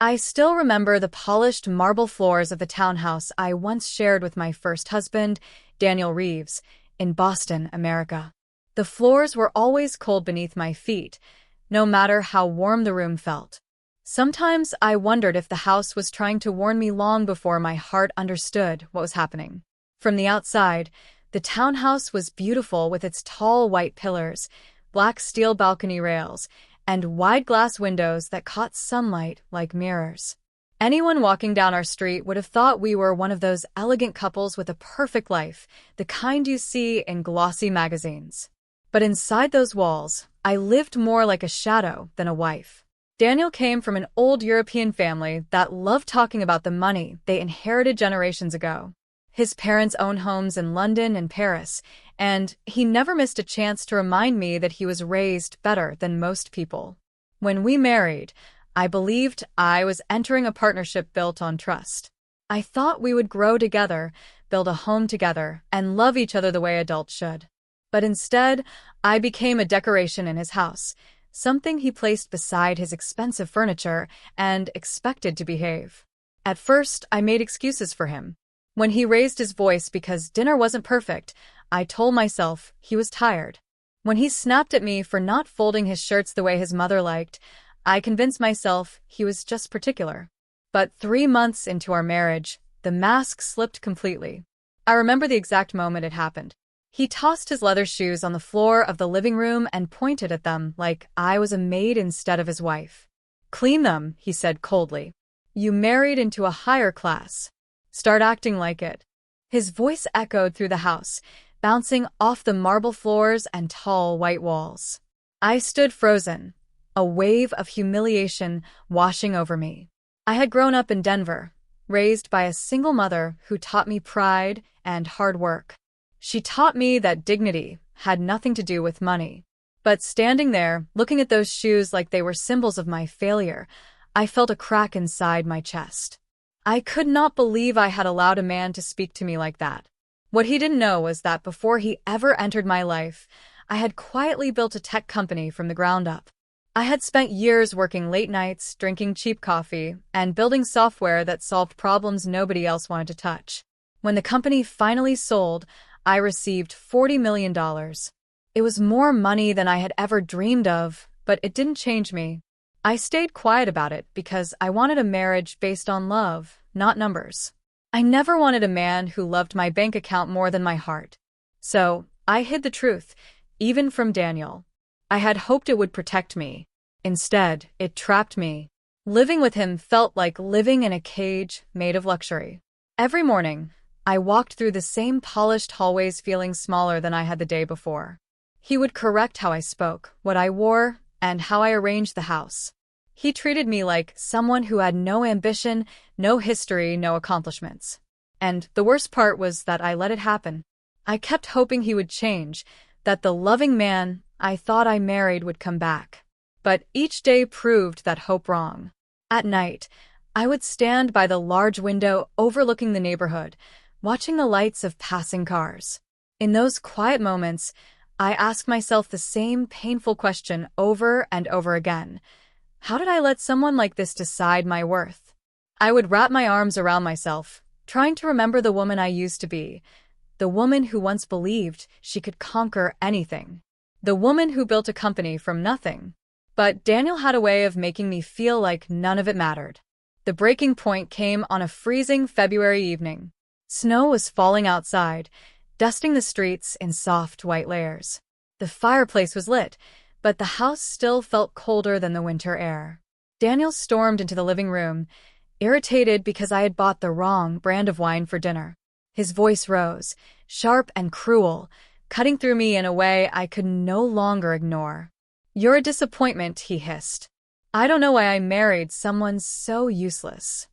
I still remember the polished marble floors of the townhouse I once shared with my first husband, Daniel Reeves, in Boston, America. The floors were always cold beneath my feet, no matter how warm the room felt. Sometimes I wondered if the house was trying to warn me long before my heart understood what was happening. From the outside, the townhouse was beautiful with its tall white pillars, black steel balcony rails, and wide glass windows that caught sunlight like mirrors. Anyone walking down our street would have thought we were one of those elegant couples with a perfect life, the kind you see in glossy magazines. But inside those walls, I lived more like a shadow than a wife. Daniel came from an old European family that loved talking about the money they inherited generations ago. His parents owned homes in London and Paris, and he never missed a chance to remind me that he was raised better than most people. When we married, I believed I was entering a partnership built on trust. I thought we would grow together, build a home together, and love each other the way adults should. But instead, I became a decoration in his house, something he placed beside his expensive furniture and expected to behave. At first, I made excuses for him. When he raised his voice because dinner wasn't perfect, I told myself he was tired. When he snapped at me for not folding his shirts the way his mother liked, I convinced myself he was just particular. But 3 months into our marriage, the mask slipped completely. I remember the exact moment it happened. He tossed his leather shoes on the floor of the living room and pointed at them like I was a maid instead of his wife. "Clean them," he said coldly. "You married into a higher class. Start acting like it." His voice echoed through the house, bouncing off the marble floors and tall white walls. I stood frozen, a wave of humiliation washing over me. I had grown up in Denver, raised by a single mother who taught me pride and hard work. She taught me that dignity had nothing to do with money. But standing there, looking at those shoes like they were symbols of my failure, I felt a crack inside my chest. I could not believe I had allowed a man to speak to me like that. What he didn't know was that before he ever entered my life, I had quietly built a tech company from the ground up. I had spent years working late nights, drinking cheap coffee, and building software that solved problems nobody else wanted to touch. When the company finally sold, I received $40 million. It was more money than I had ever dreamed of, but it didn't change me. I stayed quiet about it because I wanted a marriage based on love, not numbers. I never wanted a man who loved my bank account more than my heart. So I hid the truth, even from Daniel. I had hoped it would protect me. Instead, it trapped me. Living with him felt like living in a cage made of luxury. Every morning, I walked through the same polished hallways feeling smaller than I had the day before. He would correct how I spoke, what I wore, and how I arranged the house. He treated me like someone who had no ambition, no history, no accomplishments. And the worst part was that I let it happen. I kept hoping he would change, that the loving man I thought I married would come back. But each day proved that hope wrong. At night, I would stand by the large window overlooking the neighborhood, watching the lights of passing cars. In those quiet moments, I asked myself the same painful question over and over again. How did I let someone like this decide my worth? I would wrap my arms around myself, trying to remember the woman I used to be, the woman who once believed she could conquer anything, the woman who built a company from nothing. But Daniel had a way of making me feel like none of it mattered. The breaking point came on a freezing February evening. Snow was falling outside, dusting the streets in soft white layers. The fireplace was lit, but the house still felt colder than the winter air. Daniel stormed into the living room, irritated because I had bought the wrong brand of wine for dinner. His voice rose, sharp and cruel, cutting through me in a way I could no longer ignore. "You're a disappointment," he hissed. "I don't know why I married someone so useless."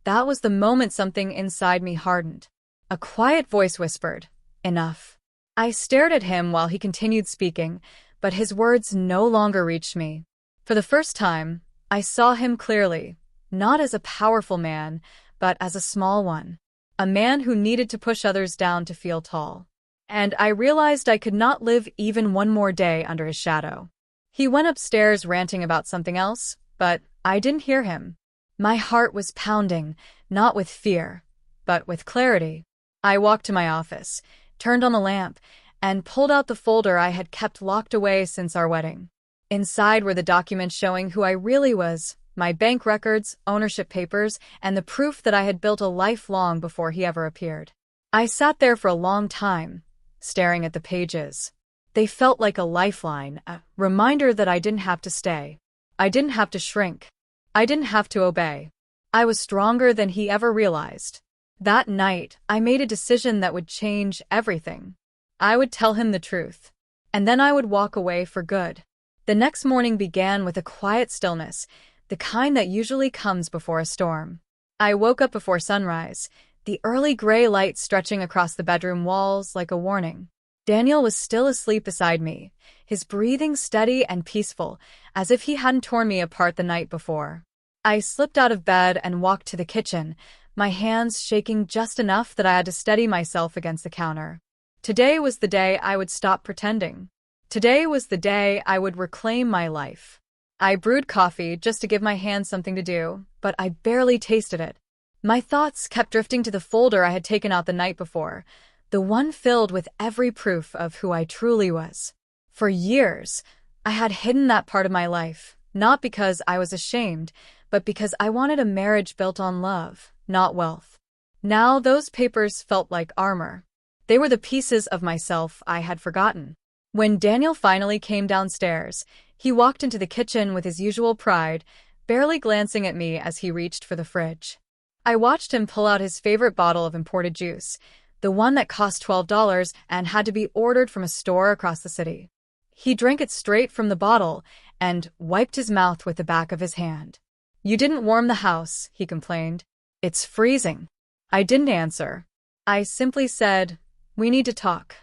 That was the moment something inside me hardened. A quiet voice whispered, "Enough." I stared at him while he continued speaking, but his words no longer reached me. For the first time, I saw him clearly, not as a powerful man, but as a small one. A man who needed to push others down to feel tall. And I realized I could not live even one more day under his shadow. He went upstairs ranting about something else, but I didn't hear him. My heart was pounding, not with fear, but with clarity. I walked to my office, turned on the lamp, and pulled out the folder I had kept locked away since our wedding. Inside were the documents showing who I really was, my bank records, ownership papers, and the proof that I had built a life long before he ever appeared. I sat there for a long time, staring at the pages. They felt like a lifeline, a reminder that I didn't have to stay. I didn't have to shrink. I didn't have to obey. I was stronger than he ever realized. That night, I made a decision that would change everything. I would tell him the truth, and then I would walk away for good. The next morning began with a quiet stillness, the kind that usually comes before a storm. I woke up before sunrise, the early gray light stretching across the bedroom walls like a warning. Daniel was still asleep beside me, his breathing steady and peaceful, as if he hadn't torn me apart the night before. I slipped out of bed and walked to the kitchen, my hands shaking just enough that I had to steady myself against the counter. Today was the day I would stop pretending. Today was the day I would reclaim my life. I brewed coffee just to give my hands something to do, but I barely tasted it. My thoughts kept drifting to the folder I had taken out the night before, the one filled with every proof of who I truly was. For years, I had hidden that part of my life, not because I was ashamed, but because I wanted a marriage built on love, not wealth. Now those papers felt like armor. They were the pieces of myself I had forgotten. When Daniel finally came downstairs, he walked into the kitchen with his usual pride, barely glancing at me as he reached for the fridge. I watched him pull out his favorite bottle of imported juice, the one that cost $12 and had to be ordered from a store across the city. He drank it straight from the bottle and wiped his mouth with the back of his hand. "You didn't warm the house," he complained. "It's freezing." I didn't answer. I simply said, "We need to talk."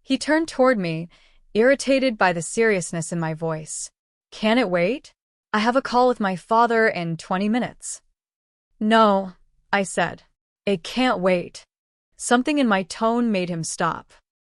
He turned toward me, irritated by the seriousness in my voice. "Can it wait? I have a call with my father in 20 minutes. "No," I said. "It can't wait." Something in my tone made him stop.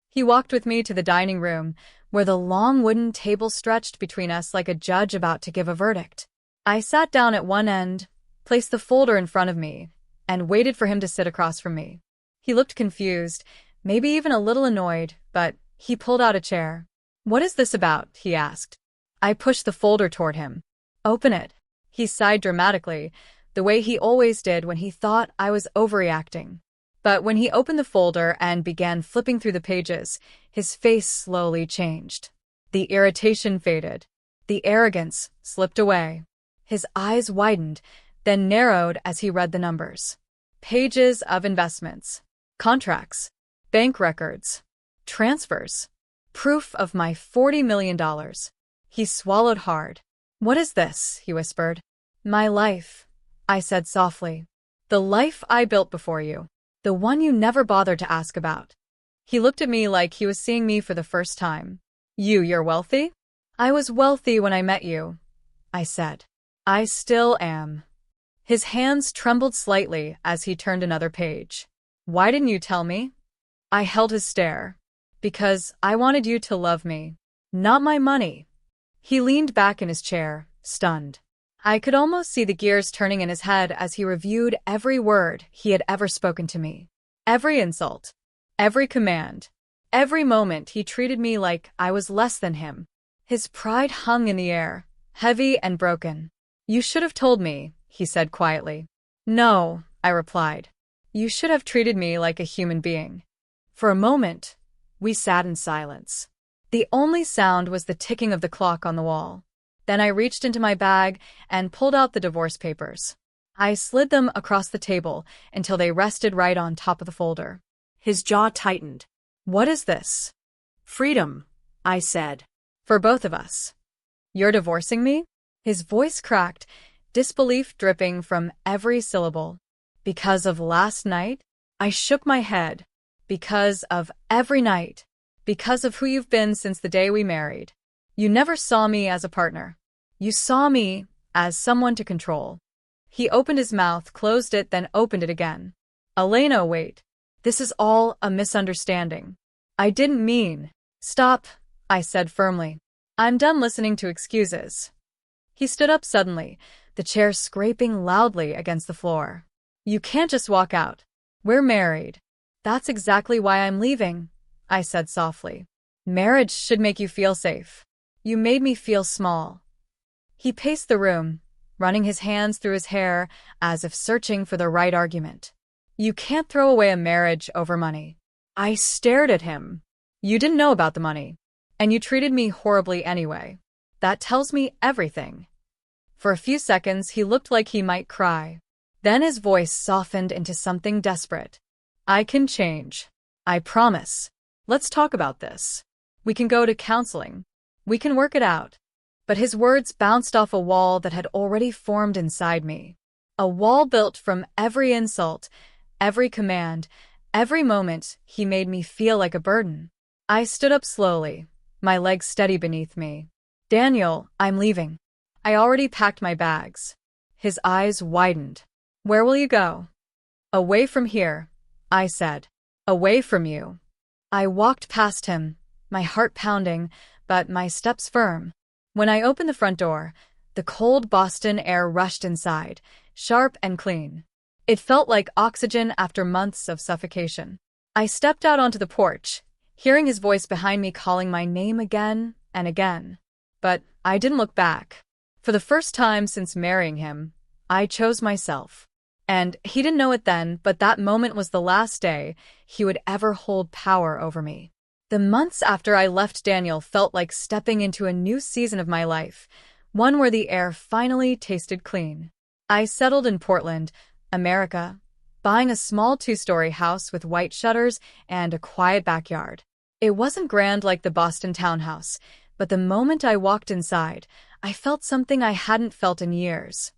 He walked with me to the dining room, where the long wooden table stretched between us like a judge about to give a verdict. I sat down at one end, placed the folder in front of me, and waited for him to sit across from me. He looked confused, maybe even a little annoyed, but he pulled out a chair. "What is this about?" he asked. I pushed the folder toward him. "Open it." He sighed dramatically, the way he always did when he thought I was overreacting. But when he opened the folder and began flipping through the pages, his face slowly changed. The irritation faded. The arrogance slipped away. His eyes widened, then narrowed as he read the numbers. Pages of investments, contracts, bank records, transfers, proof of my $40 million. He swallowed hard. "What is this?" he whispered. "My life," I said softly. "The life I built before you. The one you never bothered to ask about." He looked at me like he was seeing me for the first time. You're wealthy?" "I was wealthy when I met you," I said. "I still am." His hands trembled slightly as he turned another page. "Why didn't you tell me?" I held his stare. "Because I wanted you to love me, not my money." He leaned back in his chair, stunned. I could almost see the gears turning in his head as he reviewed every word he had ever spoken to me. Every insult, every command, every moment he treated me like I was less than him. His pride hung in the air, heavy and broken. "You should have told me," he said quietly. "No," I replied. "You should have treated me like a human being." For a moment, we sat in silence. The only sound was the ticking of the clock on the wall. Then I reached into my bag and pulled out the divorce papers. I slid them across the table until they rested right on top of the folder. His jaw tightened. "What is this?" "Freedom," I said. "For both of us." "You're divorcing me?" His voice cracked, disbelief dripping from every syllable. "Because of last night?" I shook my head. "Because of every night. Because of who you've been since the day we married. You never saw me as a partner. You saw me as someone to control." He opened his mouth, closed it, then opened it again. "Elena, wait. This is all a misunderstanding. I didn't mean—" "Stop," I said firmly. "I'm done listening to excuses." He stood up suddenly, the chair scraping loudly against the floor. "You can't just walk out. We're married." "That's exactly why I'm leaving," I said softly. "Marriage should make you feel safe. You made me feel small." He paced the room, running his hands through his hair as if searching for the right argument. "You can't throw away a marriage over money." I stared at him. "You didn't know about the money, and you treated me horribly anyway. That tells me everything." For a few seconds, he looked like he might cry. Then his voice softened into something desperate. "I can change. I promise. Let's talk about this. We can go to counseling. We can work it out." But his words bounced off a wall that had already formed inside me. A wall built from every insult, every command, every moment he made me feel like a burden. I stood up slowly, my legs steady beneath me. "Daniel, I'm leaving. I already packed my bags." His eyes widened. "Where will you go?" "Away from here," I said. "Away from you." I walked past him, my heart pounding, but my steps firm. When I opened the front door, the cold Boston air rushed inside, sharp and clean. It felt like oxygen after months of suffocation. I stepped out onto the porch, hearing his voice behind me calling my name again and again. But I didn't look back. For the first time since marrying him, I chose myself. And he didn't know it then, but that moment was the last day he would ever hold power over me. The months after I left Daniel felt like stepping into a new season of my life, one where the air finally tasted clean. I settled in Portland, America, buying a small 2-story house with white shutters and a quiet backyard. It wasn't grand like the Boston townhouse, but the moment I walked inside, I felt something I hadn't felt in years.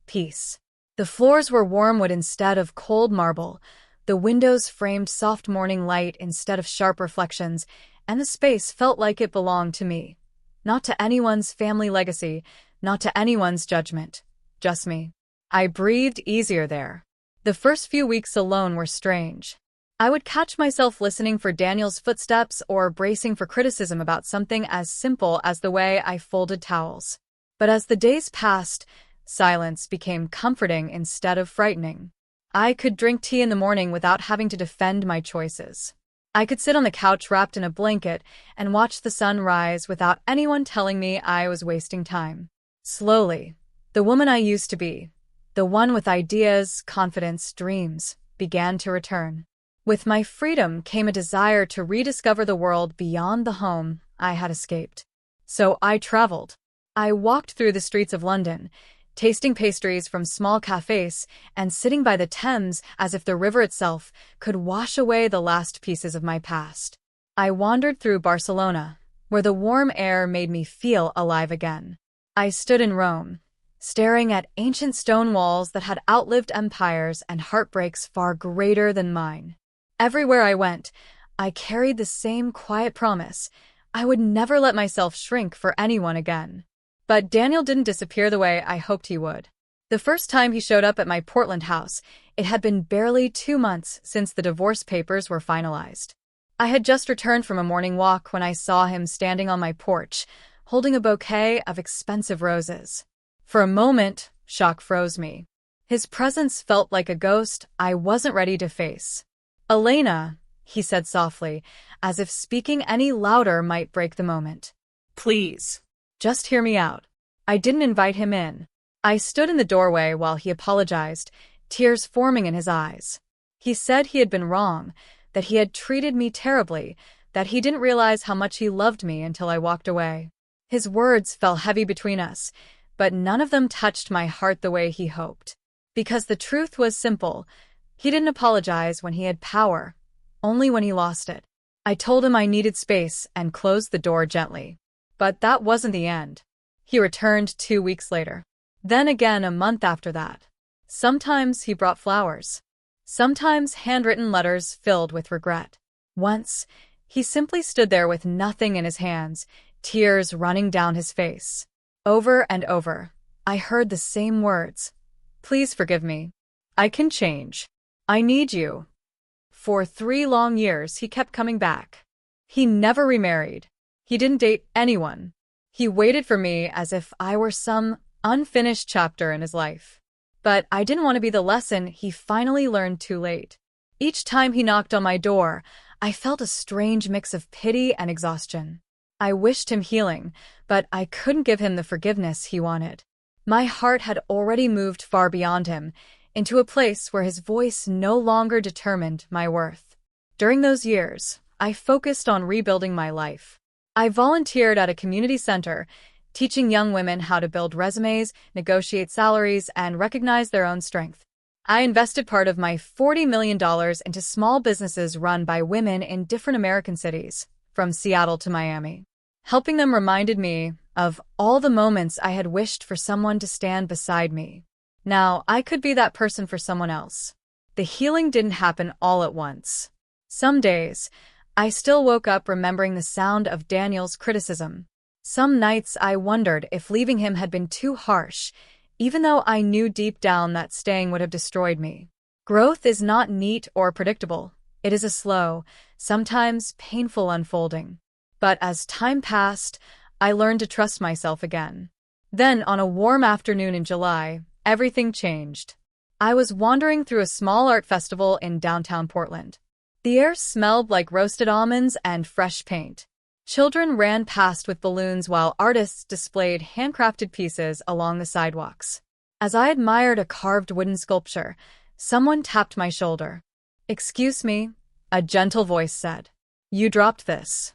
Peace. The floors were warm wood instead of cold marble, the windows framed soft morning light instead of sharp reflections, and the space felt like it belonged to me. Not to anyone's family legacy, not to anyone's judgment. Just me. I breathed easier there. The first few weeks alone were strange. I would catch myself listening for Daniel's footsteps or bracing for criticism about something as simple as the way I folded towels. But as the days passed, silence became comforting instead of frightening. I could drink tea in the morning without having to defend my choices. I could sit on the couch wrapped in a blanket and watch the sun rise without anyone telling me I was wasting time. Slowly, the woman I used to be, the one with ideas, confidence, dreams, began to return. With my freedom came a desire to rediscover the world beyond the home I had escaped. So I traveled. I walked through the streets of London, tasting pastries from small cafes and sitting by the Thames as if the river itself could wash away the last pieces of my past. I wandered through Barcelona, where the warm air made me feel alive again. I stood in Rome, staring at ancient stone walls that had outlived empires and heartbreaks far greater than mine. Everywhere I went, I carried the same quiet promise: I would never let myself shrink for anyone again. But Daniel didn't disappear the way I hoped he would. The first time he showed up at my Portland house, it had been barely 2 months since the divorce papers were finalized. I had just returned from a morning walk when I saw him standing on my porch, holding a bouquet of expensive roses. For a moment, shock froze me. His presence felt like a ghost I wasn't ready to face. "Elena," he said softly, as if speaking any louder might break the moment. "Please. Just hear me out." I didn't invite him in. I stood in the doorway while he apologized, tears forming in his eyes. He said he had been wrong, that he had treated me terribly, that he didn't realize how much he loved me until I walked away. His words fell heavy between us, but none of them touched my heart the way he hoped. Because the truth was simple: he didn't apologize when he had power, only when he lost it. I told him I needed space and closed the door gently. But that wasn't the end. He returned 2 weeks later. Then again a month after that. Sometimes he brought flowers. Sometimes handwritten letters filled with regret. Once, he simply stood there with nothing in his hands, tears running down his face. Over and over, I heard the same words: "Please forgive me. I can change. I need you." For 3 long years, he kept coming back. He never remarried. He didn't date anyone. He waited for me as if I were some unfinished chapter in his life. But I didn't want to be the lesson he finally learned too late. Each time he knocked on my door, I felt a strange mix of pity and exhaustion. I wished him healing, but I couldn't give him the forgiveness he wanted. My heart had already moved far beyond him, into a place where his voice no longer determined my worth. During those years, I focused on rebuilding my life. I volunteered at a community center, teaching young women how to build resumes, negotiate salaries, and recognize their own strength. I invested part of my $40 million into small businesses run by women in different American cities, from Seattle to Miami. Helping them reminded me of all the moments I had wished for someone to stand beside me. Now, I could be that person for someone else. The healing didn't happen all at once. Some days, I still woke up remembering the sound of Daniel's criticism. Some nights I wondered if leaving him had been too harsh, even though I knew deep down that staying would have destroyed me. Growth is not neat or predictable. It is a slow, sometimes painful unfolding. But as time passed, I learned to trust myself again. Then, on a warm afternoon in July, everything changed. I was wandering through a small art festival in downtown Portland. The air smelled like roasted almonds and fresh paint. Children ran past with balloons while artists displayed handcrafted pieces along the sidewalks. As I admired a carved wooden sculpture, someone tapped my shoulder. "Excuse me," a gentle voice said. "You dropped this."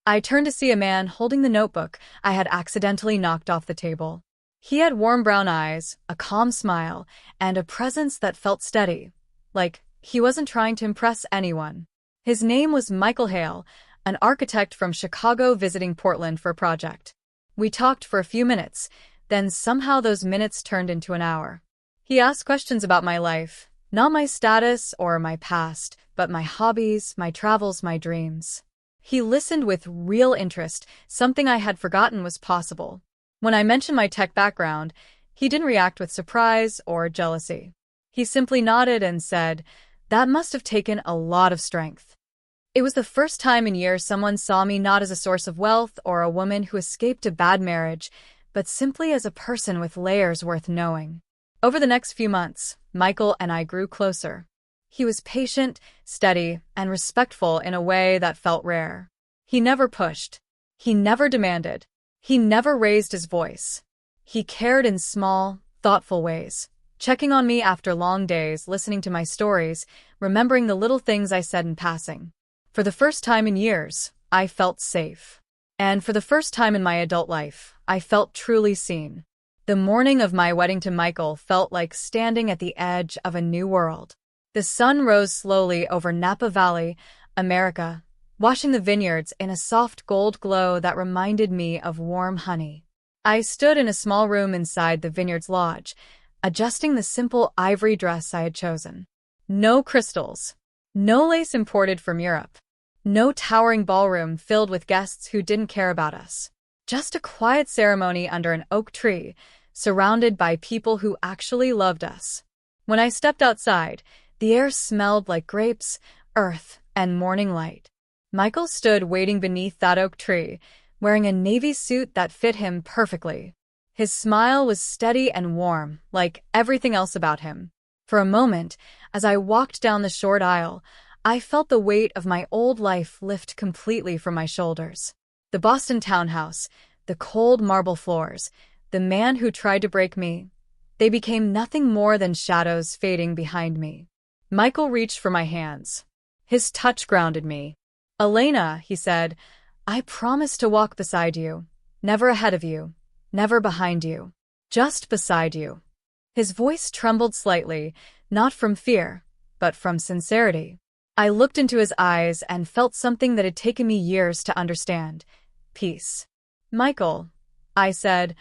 I turned to see a man holding the notebook I had accidentally knocked off the table. He had warm brown eyes, a calm smile, and a presence that felt steady, like he wasn't trying to impress anyone. His name was Michael Hale, an architect from Chicago visiting Portland for a project. We talked for a few minutes, then somehow those minutes turned into an hour. He asked questions about my life, not my status or my past, but my hobbies, my travels, my dreams. He listened with real interest, something I had forgotten was possible. When I mentioned my tech background, he didn't react with surprise or jealousy. He simply nodded and said, "That must have taken a lot of strength." It was the first time in years someone saw me not as a source of wealth or a woman who escaped a bad marriage, but simply as a person with layers worth knowing. Over the next few months, Michael and I grew closer. He was patient, steady, and respectful in a way that felt rare. He never pushed. He never demanded. He never raised his voice. He cared in small, thoughtful ways, checking on me after long days, listening to my stories, remembering the little things I said in passing. For the first time in years, I felt safe. And for the first time in my adult life, I felt truly seen. The morning of my wedding to Michael felt like standing at the edge of a new world. The sun rose slowly over Napa Valley, America, washing the vineyards in a soft gold glow that reminded me of warm honey. I stood in a small room inside the vineyard's lodge, adjusting the simple ivory dress I had chosen. No crystals, no lace imported from Europe, no towering ballroom filled with guests who didn't care about us. Just a quiet ceremony under an oak tree, surrounded by people who actually loved us. When I stepped outside, the air smelled like grapes, earth, and morning light. Michael stood waiting beneath that oak tree, wearing a navy suit that fit him perfectly. His smile was steady and warm, like everything else about him. For a moment, as I walked down the short aisle, I felt the weight of my old life lift completely from my shoulders. The Boston townhouse, the cold marble floors, the man who tried to break me, they became nothing more than shadows fading behind me. Michael reached for my hands. His touch grounded me. "Elena," he said, "I promise to walk beside you, never ahead of you, never behind you, just beside you." His voice trembled slightly, not from fear, but from sincerity. I looked into his eyes and felt something that had taken me years to understand: peace. "Michael," I said,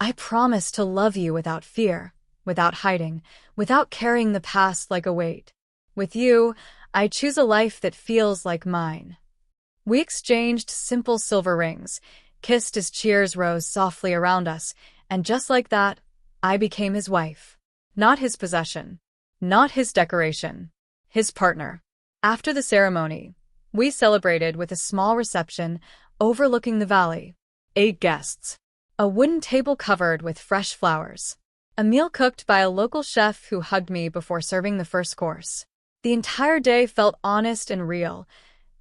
"I promise to love you without fear, without hiding, without carrying the past like a weight. With you, I choose a life that feels like mine." We exchanged simple silver rings, kissed as cheers rose softly around us, and just like that, I became his wife. Not his possession, not his decoration, his partner. After the ceremony, we celebrated with a small reception overlooking the valley. 8 guests. a wooden table covered with fresh flowers, a meal cooked by a local chef who hugged me before serving the first course. The entire day felt honest and real,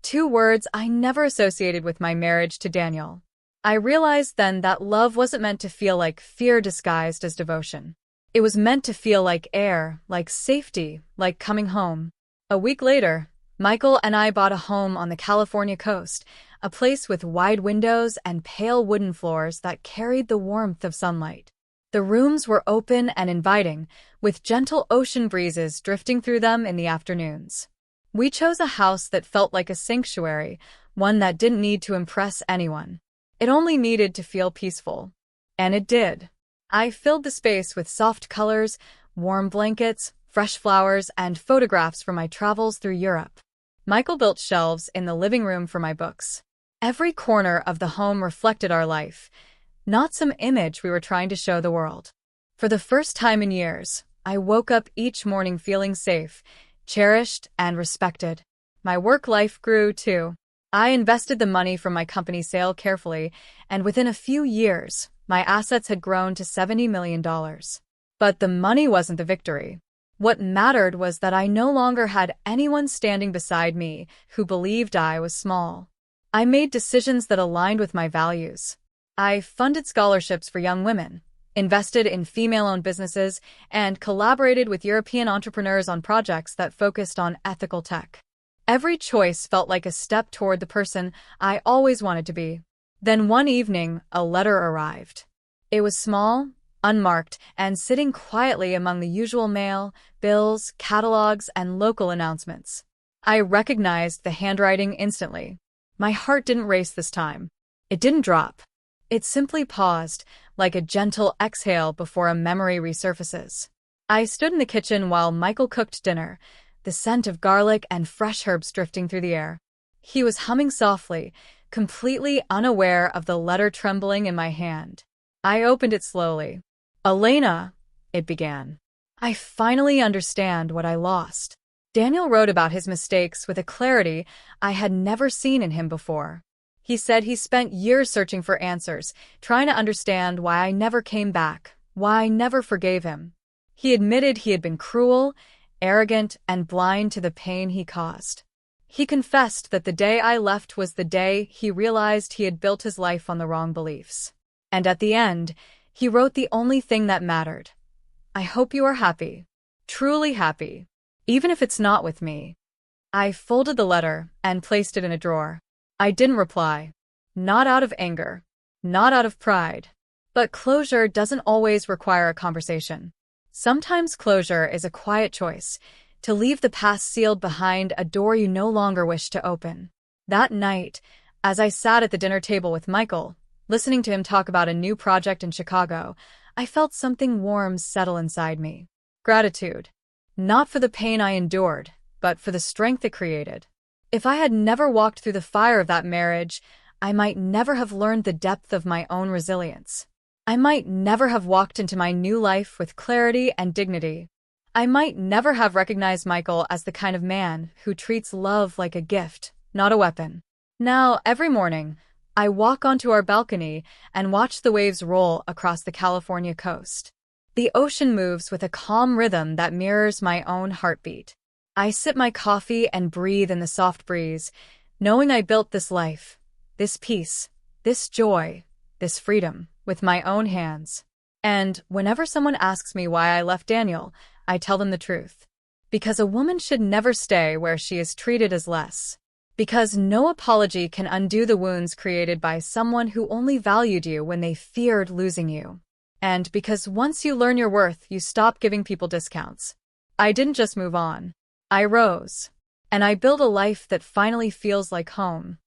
two words I never associated with my marriage to Daniel. I realized then that love wasn't meant to feel like fear disguised as devotion. It was meant to feel like air, like safety, like coming home. A week later, Michael and I bought a home on the California coast, a place with wide windows and pale wooden floors that carried the warmth of sunlight. The rooms were open and inviting, with gentle ocean breezes drifting through them in the afternoons. We chose a house that felt like a sanctuary, one that didn't need to impress anyone. It only needed to feel peaceful. And it did. I filled the space with soft colors, warm blankets, fresh flowers, and photographs from my travels through Europe. Michael built shelves in the living room for my books. Every corner of the home reflected our life, not some image we were trying to show the world. For the first time in years, I woke up each morning feeling safe, cherished, and respected. My work life grew, too. I invested the money from my company sale carefully, and within a few years, my assets had grown to $70 million. But the money wasn't the victory. What mattered was that I no longer had anyone standing beside me who believed I was small. I made decisions that aligned with my values. I funded scholarships for young women, invested in female-owned businesses, and collaborated with European entrepreneurs on projects that focused on ethical tech. Every choice felt like a step toward the person I always wanted to be. Then one evening, a letter arrived. It was small, unmarked, and sitting quietly among the usual mail, bills, catalogs, and local announcements. I recognized the handwriting instantly. My heart didn't race this time. It didn't drop. It simply paused, like a gentle exhale before a memory resurfaces. I stood in the kitchen while Michael cooked dinner, the scent of garlic and fresh herbs drifting through the air. He was humming softly, completely unaware of the letter trembling in my hand. I opened it slowly. "Elena," it began. "I finally understand what I lost." Daniel wrote about his mistakes with a clarity I had never seen in him before. He said he spent years searching for answers, trying to understand why I never came back, why I never forgave him. He admitted he had been cruel, arrogant, and blind to the pain he caused. He confessed that the day I left was the day he realized he had built his life on the wrong beliefs. And at the end, he wrote the only thing that mattered. "I hope you are happy. Truly happy. Even if it's not with me." I folded the letter and placed it in a drawer. I didn't reply. Not out of anger. Not out of pride. But closure doesn't always require a conversation. Sometimes closure is a quiet choice, to leave the past sealed behind a door you no longer wish to open. That night, as I sat at the dinner table with Michael, listening to him talk about a new project in Chicago, I felt something warm settle inside me. Gratitude. Not for the pain I endured, but for the strength it created. If I had never walked through the fire of that marriage, I might never have learned the depth of my own resilience. I might never have walked into my new life with clarity and dignity. I might never have recognized Michael as the kind of man who treats love like a gift, not a weapon. Now, every morning, I walk onto our balcony and watch the waves roll across the California coast. The ocean moves with a calm rhythm that mirrors my own heartbeat. I sip my coffee and breathe in the soft breeze, knowing I built this life, this peace, this joy, this freedom, with my own hands. And whenever someone asks me why I left Daniel, I tell them the truth. Because a woman should never stay where she is treated as less. Because no apology can undo the wounds created by someone who only valued you when they feared losing you. And because once you learn your worth, you stop giving people discounts. I didn't just move on. I rose. And I built a life that finally feels like home.